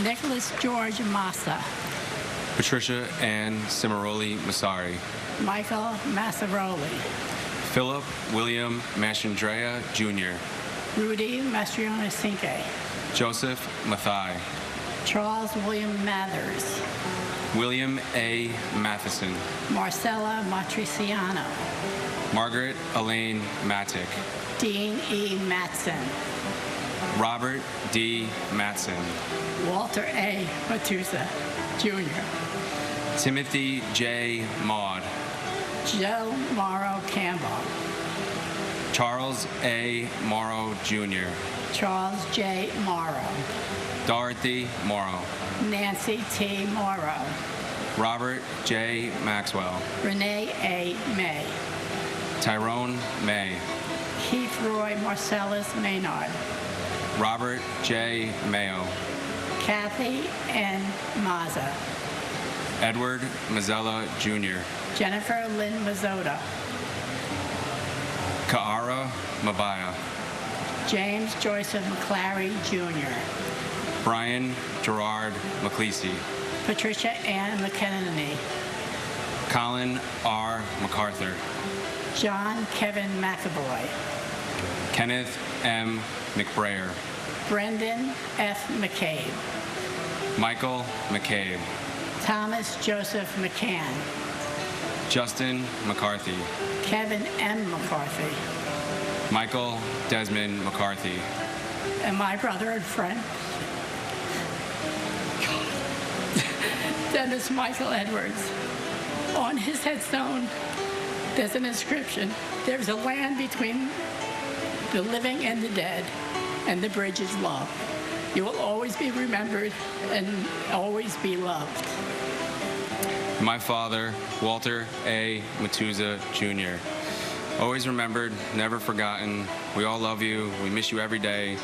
Nicholas George Massa. Patricia Ann Cimaroli Masari. Michael Massaroli. Philip William Mastrandrea Jr. Rudy Mastriona Cinque. Joseph Mathai. Charles William Mathers. William A. Matheson. Marcella Matriciano. Margaret Elaine Mattick. Dean E. Matson. Robert D. Matson. Walter A. Matusa, Jr. Timothy J. Maud. Joe Morrow Campbell. Charles A. Morrow Jr. Charles J. Morrow. Dorothy Morrow. Nancy T. Morrow. Robert J. Maxwell. Renee A. May. Tyrone May. Keith Roy Marcellus Maynard. Robert J. Mayo. Kathy N. Mazza. Edward Mazzella Jr. Jennifer Lynn Mazzotta. Kaara Mabaya. James Joyce McClary Jr. Brian Gerard McClesey. Patricia Ann McKenney. Colin R. MacArthur. John Kevin McAvoy. Kenneth M. McBrayer. Brendan F. McCabe. Michael McCabe. Thomas Joseph McCann. Justin McCarthy. Kevin M. McCarthy. Michael Desmond McCarthy. And my brother and friend, Dennis Michael Edwards. On his headstone, there's an inscription. There's a land between the living and the dead, and the bridge is love. You will always be remembered and always be loved. My father, Walter A. Matuza Jr. Always remembered, never forgotten. We all love you. We miss you every day.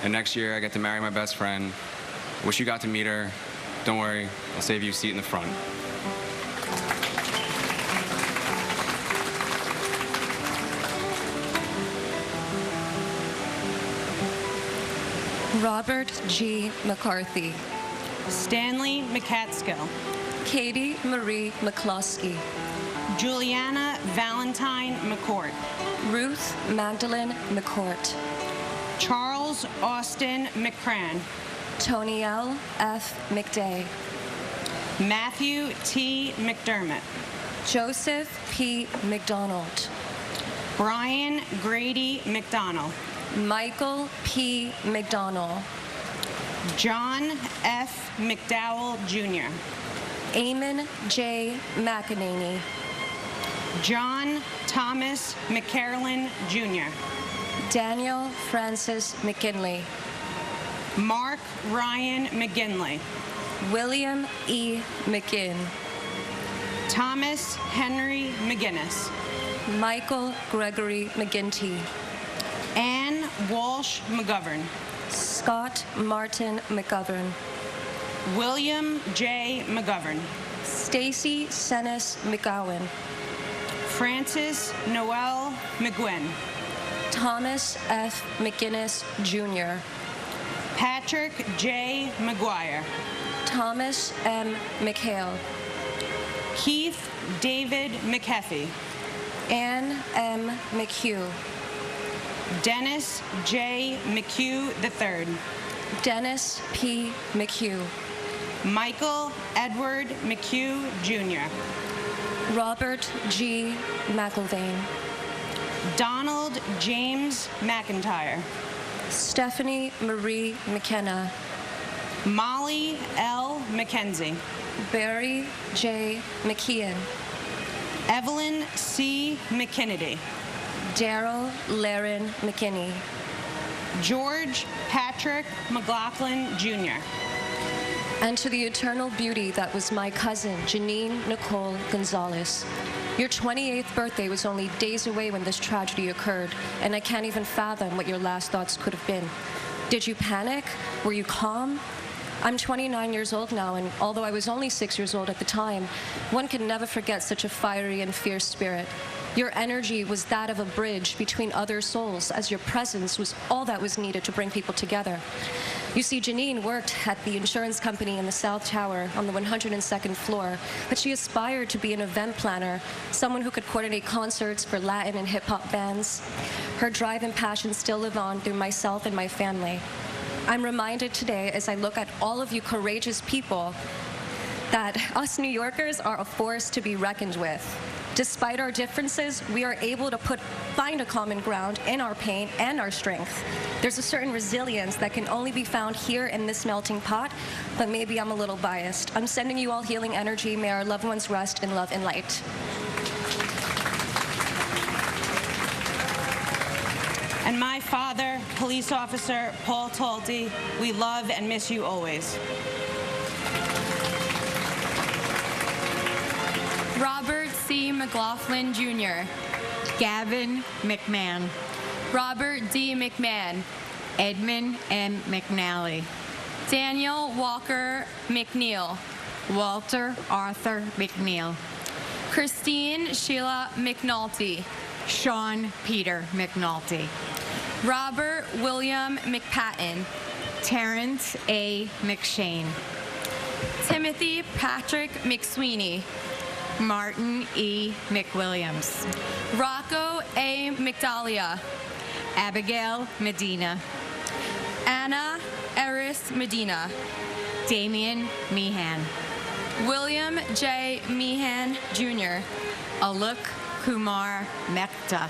And next year, I get to marry my best friend. Wish you got to meet her. Don't worry, I'll save you a seat in the front. Robert G. McCarthy. Stanley McCatskill. Katie Marie McCloskey. Juliana Valentine McCourt. Ruth Magdalene McCourt. Charles Austin McCran. Tonielle F. McDay. Matthew T. McDermott. Joseph P. McDonald. Brian Grady McDonald. Michael P. McDonald. John F. McDowell Jr. Eamon J. McEnany. John Thomas McCarolyn Jr. Daniel Francis McKinley. Mark Ryan McGinley. William E. McGinn. Thomas Henry McGinnis. Michael Gregory McGinty. Ann Walsh McGovern. Scott Martin McGovern. William J. McGovern. Stacy Senes McGowan. Francis Noel McGuinn. Thomas F. McGinnis, Jr. Patrick J. McGuire. Thomas M. McHale. Keith David McHeffy. Ann M. McHugh. Dennis J. McHugh III. Dennis P. McHugh. Michael Edward McHugh, Jr. Robert G. McIlvaine. Donald James McIntyre. Stephanie Marie McKenna. Molly L. McKenzie. Barry J. McKeon. Evelyn C. McKinnedy. Daryl Laren McKinney. George Patrick McLaughlin, Jr. And to the eternal beauty that was my cousin, Janine Nicole Gonzalez. Your 28th birthday was only days away when this tragedy occurred, and I can't even fathom what your last thoughts could have been. Did you panic? Were you calm? I'm 29 years old now, and although I was only 6 years old at the time, one can never forget such a fiery and fierce spirit. Your energy was that of a bridge between other souls, as your presence was all that was needed to bring people together. You see, Janine worked at the insurance company in the South Tower on the 102nd floor, but she aspired to be an event planner, someone who could coordinate concerts for Latin and hip-hop bands. Her drive and passion still live on through myself and my family. I'm reminded today, as I look at all of you courageous people, that us New Yorkers are a force to be reckoned with. Despite our differences, we are able to find a common ground in our pain and our strength. There's a certain resilience that can only be found here in this melting pot, but maybe I'm a little biased. I'm sending you all healing energy. May our loved ones rest in love and light. And my father, police officer Paul Talty, we love and miss you always. Robert C. McLaughlin, Jr. Gavin McMahon. Robert D. McMahon. Edmund M. McNally. Daniel Walker McNeil. Walter Arthur McNeil. Christine Sheila McNulty. Sean Peter McNulty. Robert William McPatton. Terrence A. McShane. Timothy Patrick McSweeney. Martin E. McWilliams. Rocco A. McDalia. Abigail Medina. Anna Eris Medina. Damian Meehan. William J. Meehan, Jr. Aluk Kumar Mehta.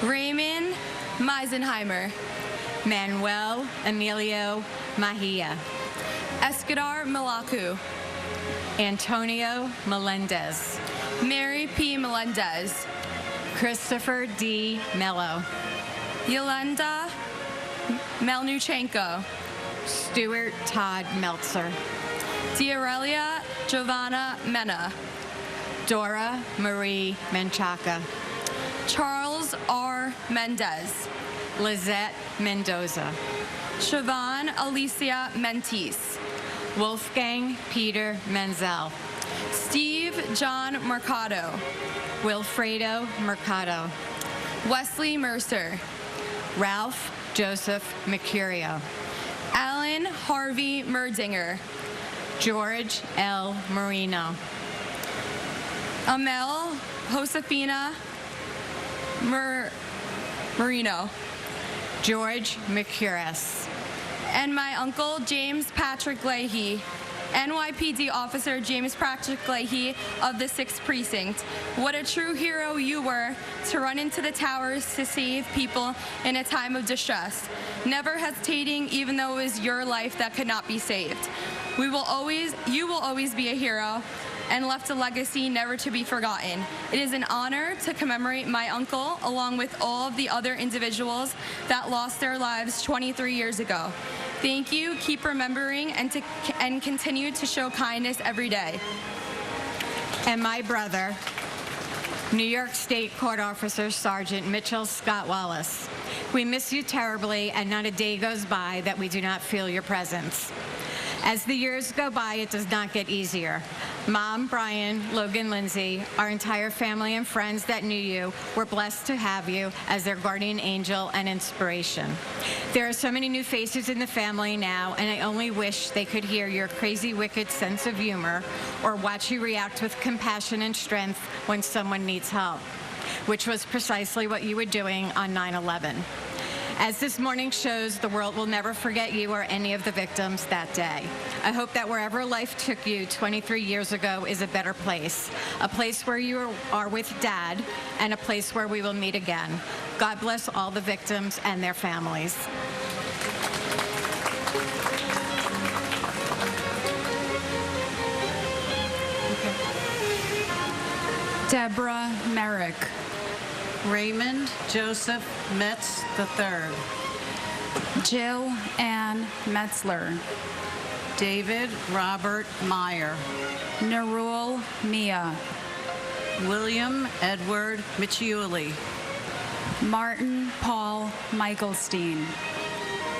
Raymond Meisenheimer. Manuel Emilio Mahia. Escadar Malaku. Antonio Melendez. Mary P. Melendez. Christopher D. Mello. Yolanda Melnuchenko. Stuart Todd Meltzer. D'Aurelia Giovanna Mena. Dora Marie Menchaca. Charles R. Mendez. Lizette Mendoza. Siobhan Alicia Mentis. Wolfgang Peter Menzel. Steve John Mercado. Wilfredo Mercado. Wesley Mercer. Ralph Joseph Mercurio. Alan Harvey Merdinger. George L. Marino. Amel Josefina Marino. George Mercuris. And my uncle, James Patrick Leahy, NYPD Officer James Patrick Leahy of the 6th Precinct. What a true hero you were to run into the towers to save people in a time of distress, never hesitating even though it was your life that could not be saved. You will always be a hero and left a legacy never to be forgotten. It is an honor to commemorate my uncle along with all of the other individuals that lost their lives 23 years ago. Thank you. Keep remembering and continue to show kindness every day. And my brother, New York State Court Officer Sergeant Mitchell Scott Wallace. We miss you terribly, and not a day goes by that we do not feel your presence. As the years go by, it does not get easier. Mom, Brian, Logan, Lindsay, our entire family and friends that knew you were blessed to have you as their guardian angel and inspiration. There are so many new faces in the family now, and I only wish they could hear your crazy, wicked sense of humor or watch you react with compassion and strength when someone needs help, which was precisely what you were doing on 9/11. As this morning shows, the world will never forget you or any of the victims that day. I hope that wherever life took you 23 years ago is a better place, a place where you are with Dad, and a place where we will meet again. God bless all the victims and their families. Deborah Merrick. Raymond Joseph Metz III. Jill Ann Metzler. David Robert Meyer. Narul Mia. William Edward Michiuli. Martin Paul Michaelstein.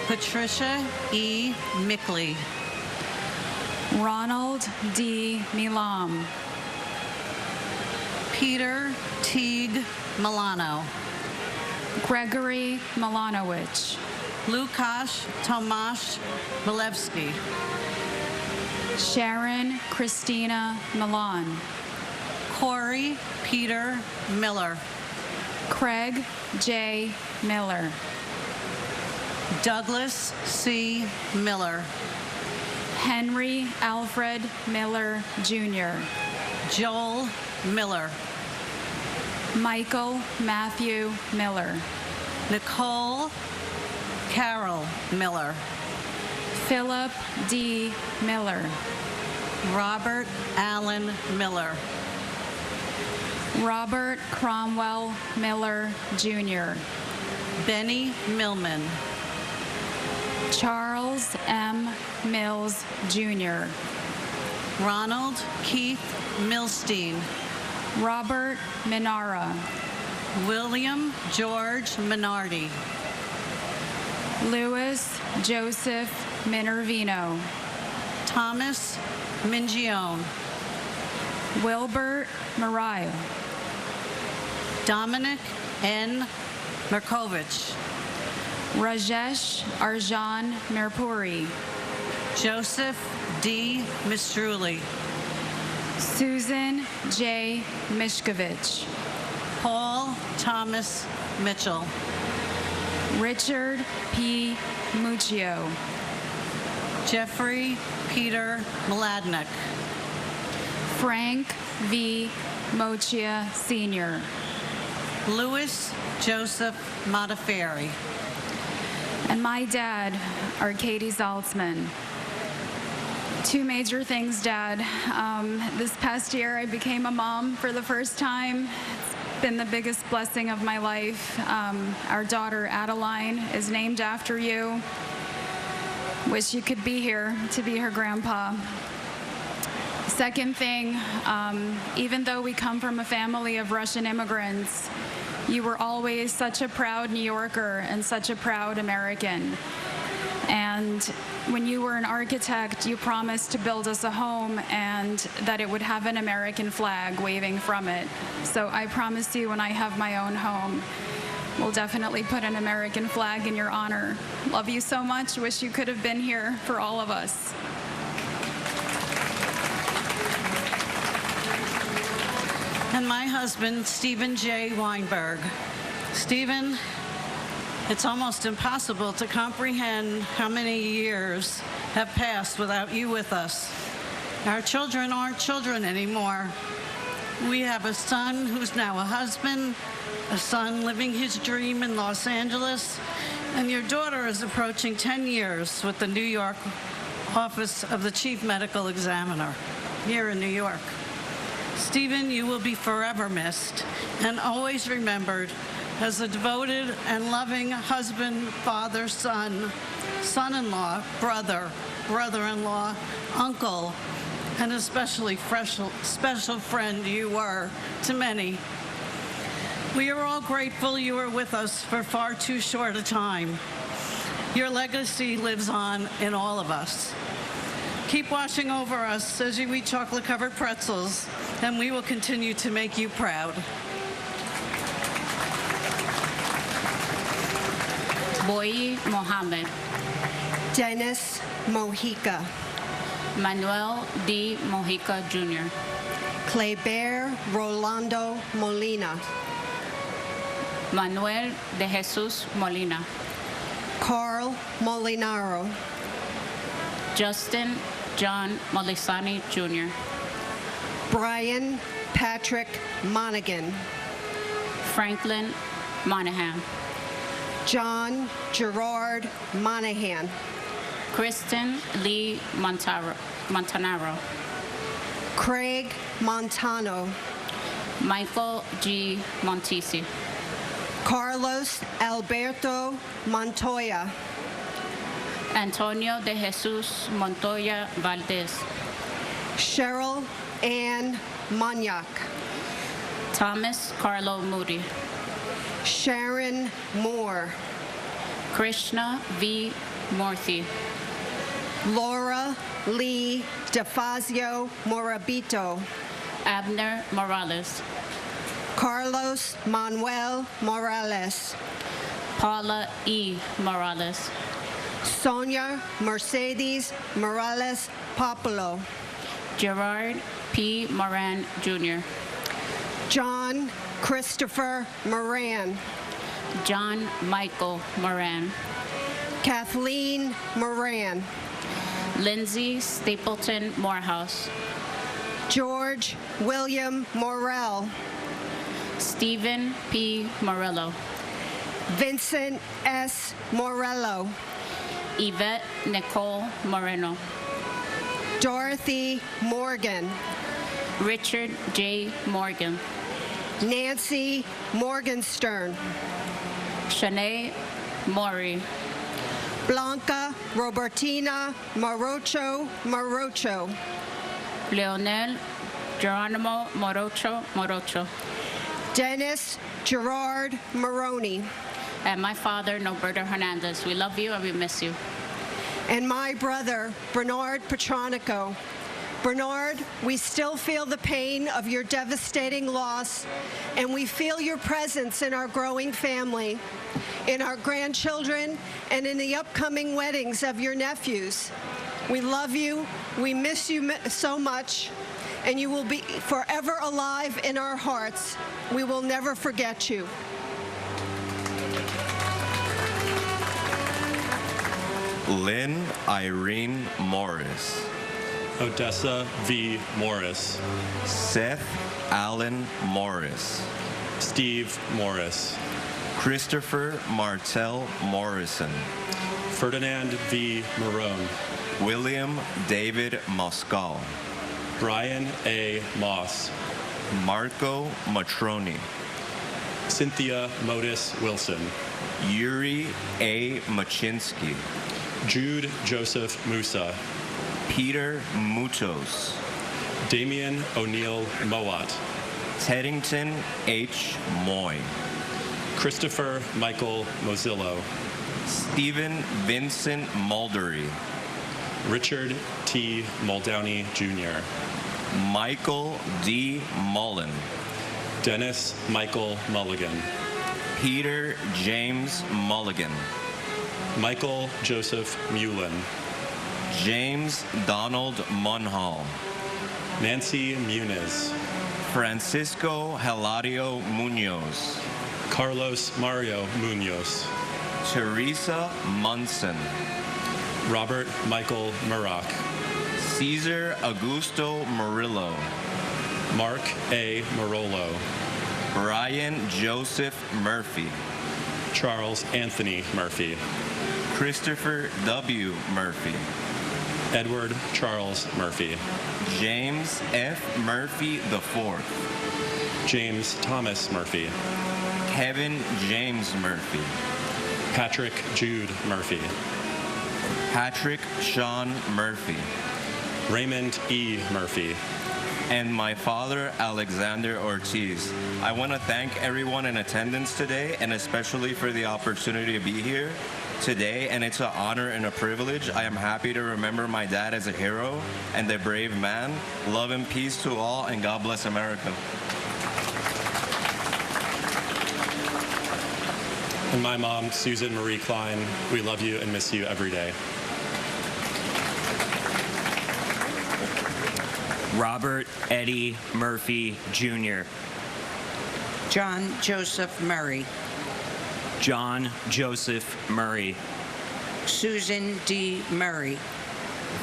Patricia E. Mickley. Ronald D. Milam. Peter Teague Milano. Gregory Milanowicz. Lukasz Tomasz Milewski. Sharon Christina Milan. Corey Peter Miller. Craig J. Miller. Douglas C. Miller. Henry Alfred Miller, Jr. Joel Miller. Michael Matthew Miller. Nicole Carol Miller. Philip D. Miller. Robert Allen Miller. Robert Cromwell Miller, Jr. Benny Millman. Charles M. Mills, Jr. Ronald Keith Milstein. Robert Minara. William George Minardi. Louis Joseph Minervino. Thomas Mingione. Wilbert Mariah. Dominic N. Merkovich. Rajesh Arjan Mirpuri. Joseph D. Mistruli. Susan J. Mishkovich. Paul Thomas Mitchell. Richard P. Muccio. Jeffrey Peter Mladnick. Frank V. Mochia, Sr. Louis Joseph Modafferi. And my dad, Arkady Zaltzman. Two major things, Dad. This past year, I became a mom for the first time. It's been the biggest blessing of my life. Our daughter, Adeline, is named after you. Wish you could be here to be her grandpa. Second thing, even though we come from a family of Russian immigrants, you were always such a proud New Yorker and such a proud American. And when you were an architect, you promised to build us a home and that it would have an American flag waving from it. So I promise you, when I have my own home, we'll definitely put an American flag in your honor. Love you so much. Wish you could have been here for all of us. And my husband, Stephen J. Weinberg. Stephen, it's almost impossible to comprehend how many years have passed without you with us. Our children aren't children anymore. We have a son who's now a husband, a son living his dream in Los Angeles, and your daughter is approaching 10 years with the New York Office of the Chief Medical Examiner here in New York. Stephen, you will be forever missed and always remembered as a devoted and loving husband, father, son, son-in-law, brother, brother-in-law, uncle, and especially special friend you were to many. We are all grateful you were with us for far too short a time. Your legacy lives on in all of us. Keep watching over us as you eat chocolate-covered pretzels, and we will continue to make you proud. Boyi Mohammed. Dennis Mojica. Manuel D. Mojica, Jr. Cleber Rolando Molina. Manuel de Jesus Molina. Carl Molinaro. Justin John Molisani, Jr. Brian Patrick Monaghan. Franklin Monahan. John Gerard Monahan. Kristen Lee Montanaro. Craig Montano. Michael G. Montisi. Carlos Alberto Montoya. Antonio de Jesus Montoya Valdez. Cheryl Ann Monyak. Thomas Carlo Moody. Sharon Moore. Krishna V. Morthy. Laura Lee DeFazio Morabito. Abner Morales. Carlos Manuel Morales. Paula E. Morales. Sonia Mercedes Morales Populo. Gerard P. Moran, Jr. John Christopher Moran. John Michael Moran. Kathleen Moran. Lindsay Stapleton Morehouse. George William Morell. Stephen P. Morello. Vincent S. Morello. Yvette Nicole Moreno. Dorothy Morgan. Richard J. Morgan. Nancy Morgenstern. Shanae Maury. Blanca Robertina Morocho. Leonel Geronimo Morocho. Dennis Gerard Maroney. And my father, Norberto Hernandez. We love you and we miss you. And my brother, Bernard Petronico. Bernard, we still feel the pain of your devastating loss, and we feel your presence in our growing family, in our grandchildren, and in the upcoming weddings of your nephews. We love you, we miss you so much, and you will be forever alive in our hearts. We will never forget you. Lynn Irene Morris. Odessa V. Morris. Seth Allen Morris. Steve Morris. Christopher Martell Morrison. Ferdinand V. Marone. William David Moscal. Brian A. Moss. Marco Matroni. Cynthia Modis Wilson. Yuri A. Machinsky. Jude Joseph Musa. Peter Mutos. Damian O'Neill Mowat. Teddington H. Moy. Christopher Michael Mozillo. Stephen Vincent Muldery. Richard T. Muldowney Jr. Michael D. Mullen. Dennis Michael Mulligan. Peter James Mulligan. Michael Joseph Mullen. James Donald Munhall. Nancy Muniz. Francisco Hilario Munoz. Carlos Mario Munoz. Teresa Munson. Robert Michael Murock. Cesar Augusto Murillo. Mark A. Marolo. Brian Joseph Murphy. Charles Anthony Murphy. Christopher W. Murphy. Edward Charles Murphy. James F. Murphy IV. James Thomas Murphy. Kevin James Murphy. Patrick Jude Murphy. Patrick Sean Murphy. Raymond E. Murphy. And my father, Alexander Ortiz. I want to thank everyone in attendance today, and especially for the opportunity to be here today, and it's an honor and a privilege. I am happy to remember my dad as a hero and a brave man. Love and peace to all, and God bless America. And my mom, Susan Marie Klein, we love you and miss you every day. Robert Eddie Murphy, Jr. John Joseph Murray. John Joseph Murray. Susan D. Murray.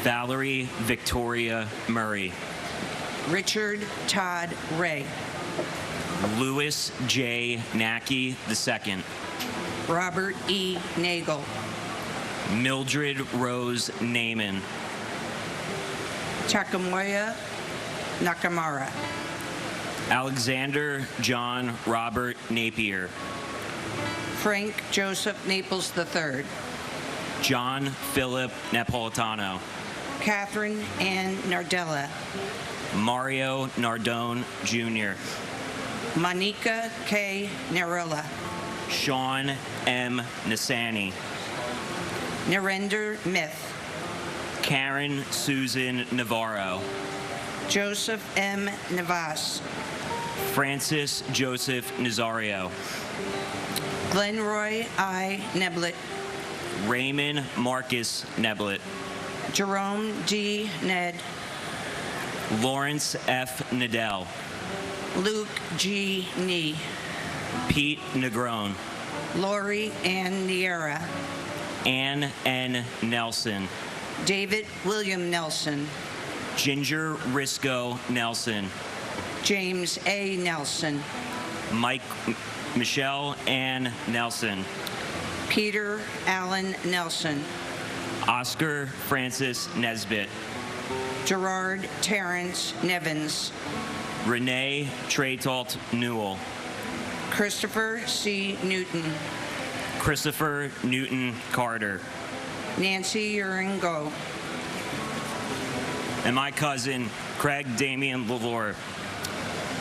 Valerie Victoria Murray. Richard Todd Ray. Louis J. Nackey II. Robert E. Nagel. Mildred Rose Naaman. Takamoya Nakamura. Alexander John Robert Napier. Frank Joseph Naples III. John Philip Napolitano. Catherine Ann Nardella. Mario Nardone Jr. Monica K. Narilla. Sean M. Nasani. Narendra Myth. Karen Susan Navarro. Joseph M. Navas. Francis Joseph Nazario. Glenroy I. Neblett, Raymond Marcus Neblett, Jerome D. Ned, Lawrence F. Nadell, Luke G. Nee, Pete Negron, Lori Ann Niera, Ann N. Nelson, David William Nelson, Ginger Risco Nelson, James A. Nelson, Michelle Ann Nelson, Peter Allen Nelson, Oscar Francis Nesbitt, Gerard Terrence Nevins, Renee Tretault Newell, Christopher C. Newton, Christopher Newton Carter, Nancy Uringo, and my cousin, Craig Damian Lalore.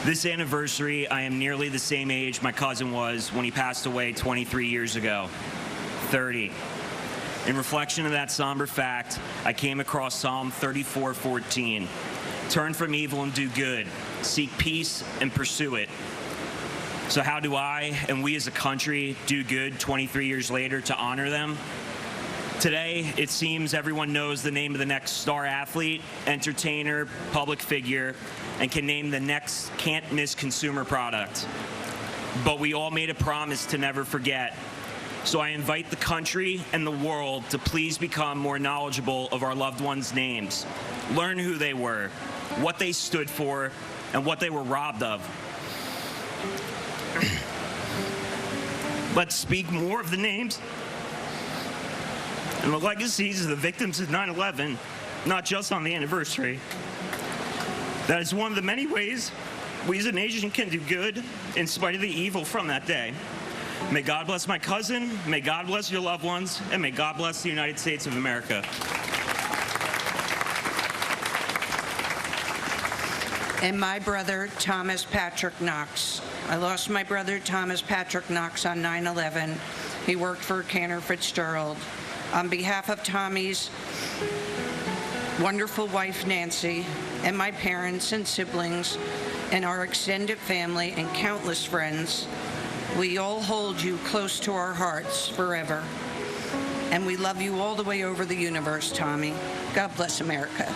This anniversary, I am nearly the same age my cousin was when he passed away 23 years ago, 30. In reflection of that somber fact, I came across Psalm 34:14. Turn from evil and do good. Seek peace and pursue it. So how do I and we as a country do good 23 years later to honor them? Today, it seems everyone knows the name of the next star athlete, entertainer, public figure, and can name the next can't-miss consumer product. But we all made a promise to never forget. So I invite the country and the world to please become more knowledgeable of our loved ones' names. Learn who they were, what they stood for, and what they were robbed of. Let's speak more of the names and the legacies of the victims of 9/11, not just on the anniversary. That is one of the many ways we as a nation can do good in spite of the evil from that day. May God bless my cousin, may God bless your loved ones, and may God bless the United States of America. and my brother Thomas Patrick Knox. I lost my brother Thomas Patrick Knox on 9/11. He worked for Cantor Fitzgerald. On behalf of Tommy's wonderful wife Nancy and my parents and siblings and our extended family and countless friends, we all hold you close to our hearts forever. And we love you all the way over the universe, Tommy. God bless America.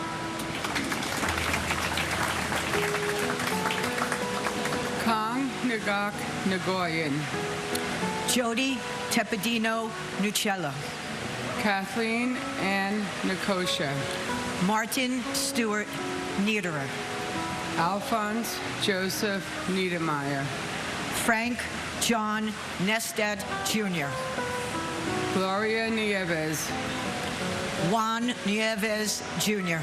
Kong Nagak Nagoyan. Jody Tepedino Nucella. Kathleen Ann Nikosha. Martin Stewart Niederer. Alphonse Joseph Niedermeyer. Frank John Nestad Jr. Gloria Nieves. Juan Nieves Jr.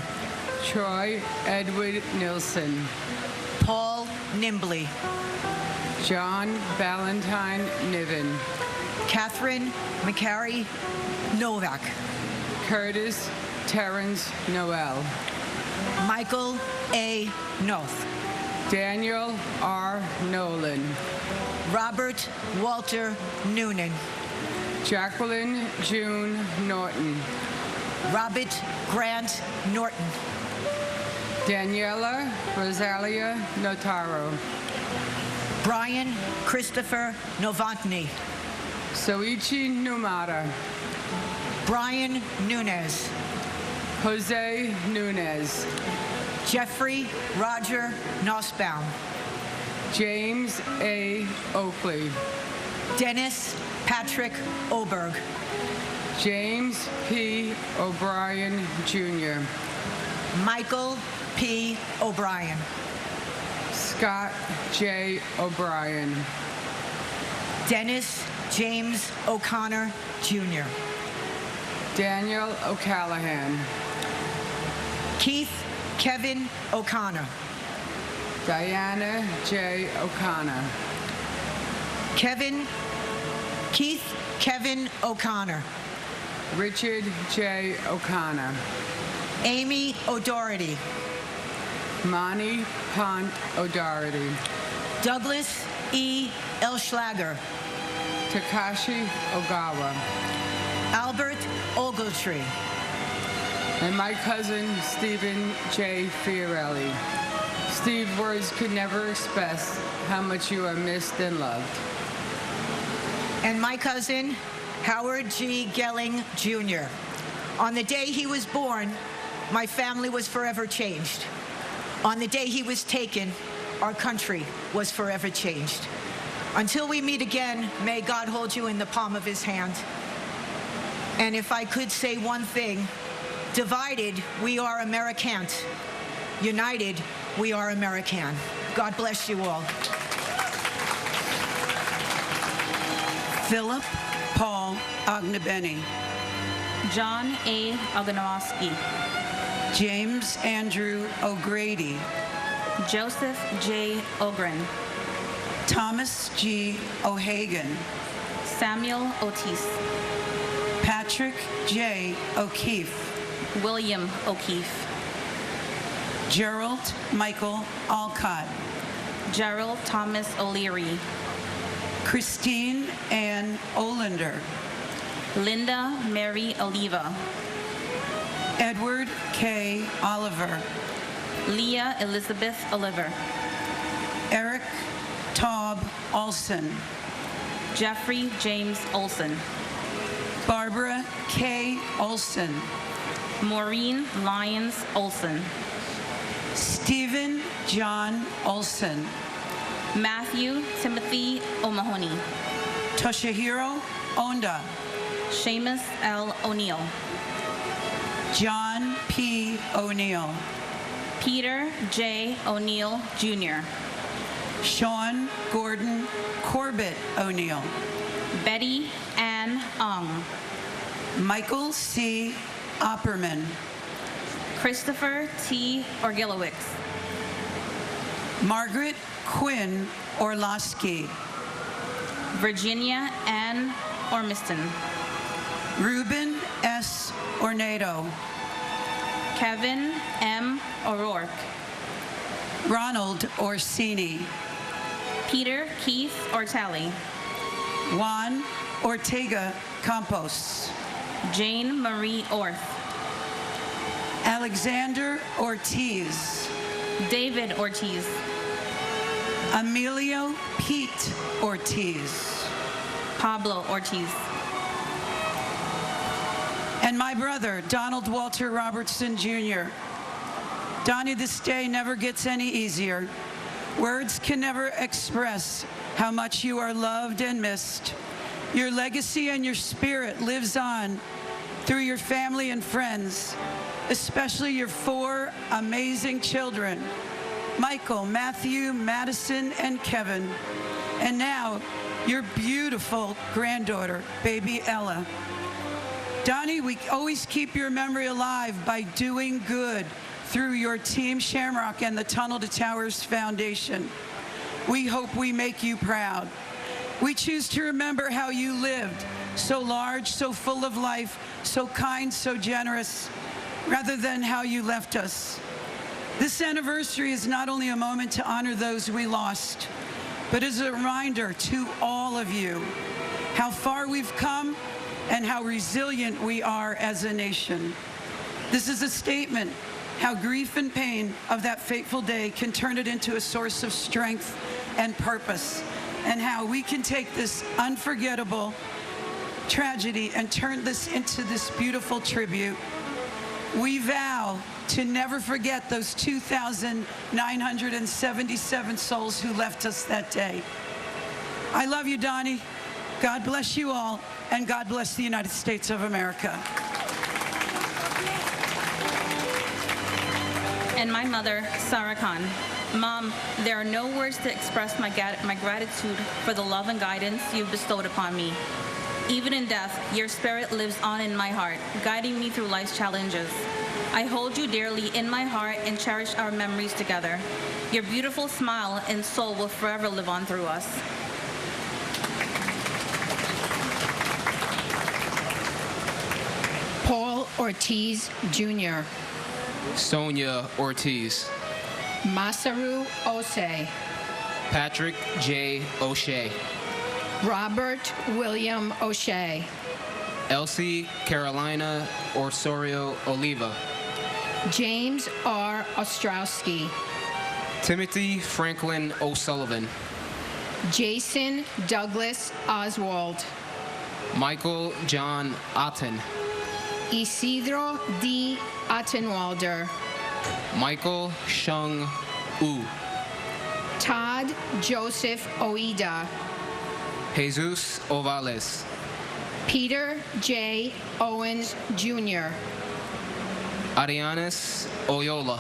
Troy Edward Nilsson. Paul Nimbley. John Valentine Niven. Catherine McCary Novak. Curtis Terrence Noel. Michael A. Noth. Daniel R. Nolan. Robert Walter Noonan. Jacqueline June Norton. Robert Grant Norton. Daniela Rosalia Notaro. Brian Christopher Novotny. Soichi Numata. Brian Nunez. Jose Nunez. Jeffrey Roger Nussbaum. James A. Oakley. Dennis Patrick Oberg. James P. O'Brien, Jr. Michael P. O'Brien. Scott J. O'Brien. Dennis James O'Connor, Jr. Daniel O'Callahan. Keith Kevin O'Connor. Diana J. O'Connor. Keith Kevin O'Connor. Richard J. O'Connor. Amy O'Doherty. Monty Pont O'Doherty. Douglas E. Elschlager. Takashi Ogawa. Albert Ogletree. And my cousin, Stephen J. Fiorelli. Steve, words could never express how much you are missed and loved. And my cousin, Howard G. Gelling, Jr. On the day he was born, my family was forever changed. On the day he was taken, our country was forever changed. Until we meet again, may God hold you in the palm of his hand. And if I could say one thing, divided, we are Americant. United, we are American. God bless you all. Philip Paul Ognebeni. John A. Oganowski. James Andrew O'Grady. Joseph J. Ogren. Thomas G. O'Hagan. Samuel Otis. Patrick J. O'Keefe. William O'Keefe. Gerald Michael Alcott. Gerald Thomas O'Leary. Christine Ann Olander. Linda Mary Oliva. Edward K. Oliver. Leah Elizabeth Oliver. Eric Taub Olson. Jeffrey James Olson. Barbara K. Olson. Maureen Lyons Olson. Stephen John Olson. Matthew Timothy O'Mahony. Toshihiro Onda. Seamus L. O'Neill. John P. O'Neill. Peter J. O'Neill, Jr. Sean Gordon Corbett O'Neill. Betty Ann Ong. Michael C. Opperman. Christopher T. Orgilowicz. Margaret Quinn Orlowski. Virginia Ann Ormiston. Ruben S. Ornado. Kevin M. O'Rourke. Ronald Orsini. Peter Keith Ortelli. Juan Ortega Campos. Jane Marie Orth. Alexander Ortiz. David Ortiz. Emilio Pete Ortiz. Pablo Ortiz. And my brother, Donald Walter Robertson, Jr. Donnie, this day never gets any easier. Words can never express how much you are loved and missed. Your legacy and your spirit lives on through your family and friends, especially your 4 amazing children, Michael, Matthew, Madison, and Kevin. And now, your beautiful granddaughter, baby Ella. Donnie, we always keep your memory alive by doing good through your Team Shamrock and the Tunnel to Towers Foundation. We hope we make you proud. We choose to remember how you lived, so large, so full of life, so kind, so generous, rather than how you left us. This anniversary is not only a moment to honor those we lost, but is a reminder to all of you how far we've come and how resilient we are as a nation. This is a statement how grief and pain of that fateful day can turn it into a source of strength and purpose, and how we can take this unforgettable tragedy and turn this into this beautiful tribute. We vow to never forget those 2,977 souls who left us that day. I love you, Donnie. God bless you all, and God bless the United States of America. And my mother, Sarah Khan. Mom, there are no words to express my gratitude for the love and guidance you've bestowed upon me. Even in death, your spirit lives on in my heart, guiding me through life's challenges. I hold you dearly in my heart and cherish our memories together. Your beautiful smile and soul will forever live on through us. Paul Ortiz, Jr. Sonia Ortiz. Masaru Osei. Patrick J. O'Shea. Robert William O'Shea. Elsie Carolina Osorio Oliva. James R. Ostrowski. Timothy Franklin O'Sullivan. Jason Douglas Oswald. Michael John Otten. Isidro D. Ottenwalder. Michael Shung U. Todd Joseph Oida. Jesus Ovales. Peter J. Owens, Jr. Arianes Oyola.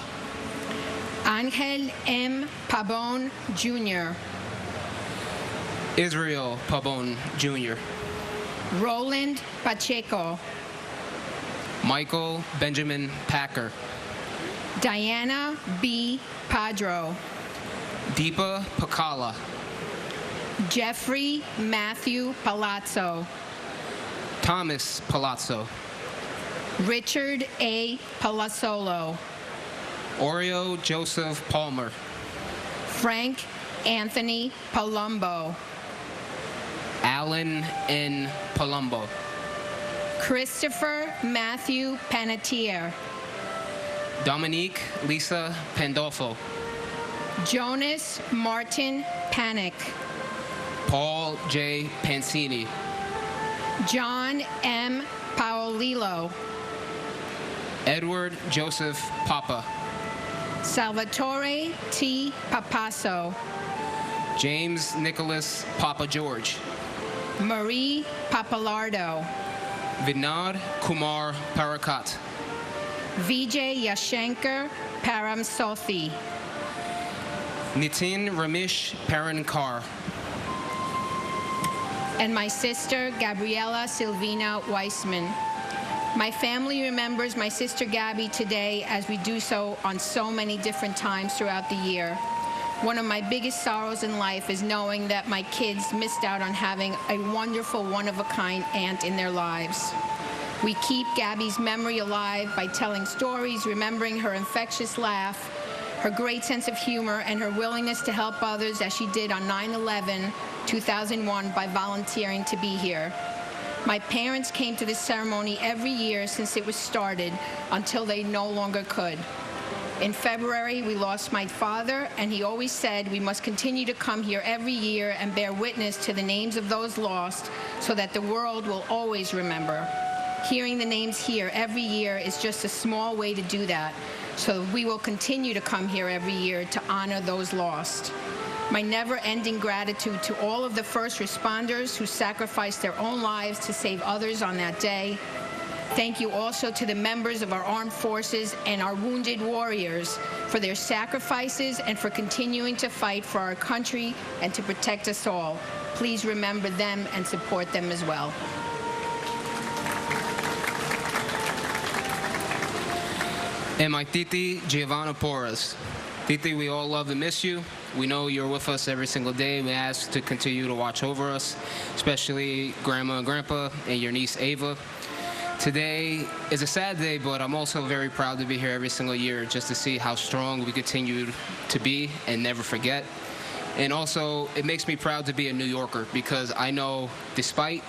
Angel M. Pabon, Jr. Israel Pabon, Jr. Roland Pacheco. Michael Benjamin Packer. Diana B. Padro. Deepa Pakala. Jeffrey Matthew Palazzo. Thomas Palazzo. Richard A. Palazzolo. Oreo Joseph Palmer. Frank Anthony Palumbo. Alan N. Palumbo. Christopher Matthew Panettiere. Dominique Lisa Pandolfo. Jonas Martin Panic. Paul J. Pansini. John M. Paolillo. Edward Joseph Papa. Salvatore T. Papasso. James Nicholas Papa George. Marie Papalardo. Vinod Kumar Parakat. Vijay Yashankar Paramsothi. Nitin Ramesh Parandkar. And my sister, Gabriela Silvina Weissman. My family remembers my sister Gabby today as we do so on so many different times throughout the year. One of my biggest sorrows in life is knowing that my kids missed out on having a wonderful, one-of-a-kind aunt in their lives. We keep Gabby's memory alive by telling stories, remembering her infectious laugh, her great sense of humor, and her willingness to help others as she did on 9/11/2001 by volunteering to be here. My parents came to this ceremony every year since it was started until they no longer could. In February, we lost my father, and he always said we must continue to come here every year and bear witness to the names of those lost so that the world will always remember. Hearing the names here every year is just a small way to do that, so we will continue to come here every year to honor those lost. My never-ending gratitude to all of the first responders who sacrificed their own lives to save others on that day. Thank you also to the members of our armed forces and our wounded warriors for their sacrifices and for continuing to fight for our country and to protect us all. Please remember them and support them as well. And my Titi, Giovanna Porras. Titi, we all love and miss you. We know you're with us every single day. We ask to continue to watch over us, especially Grandma and Grandpa and your niece Ava. Today is a sad day, but I'm also very proud to be here every single year just to see how strong we continue to be and never forget. And also, it makes me proud to be a New Yorker because I know despite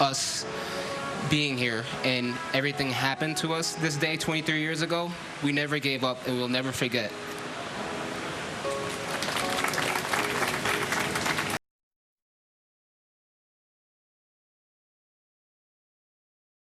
us being here and everything happened to us this day 23 years ago, we never gave up and we'll never forget.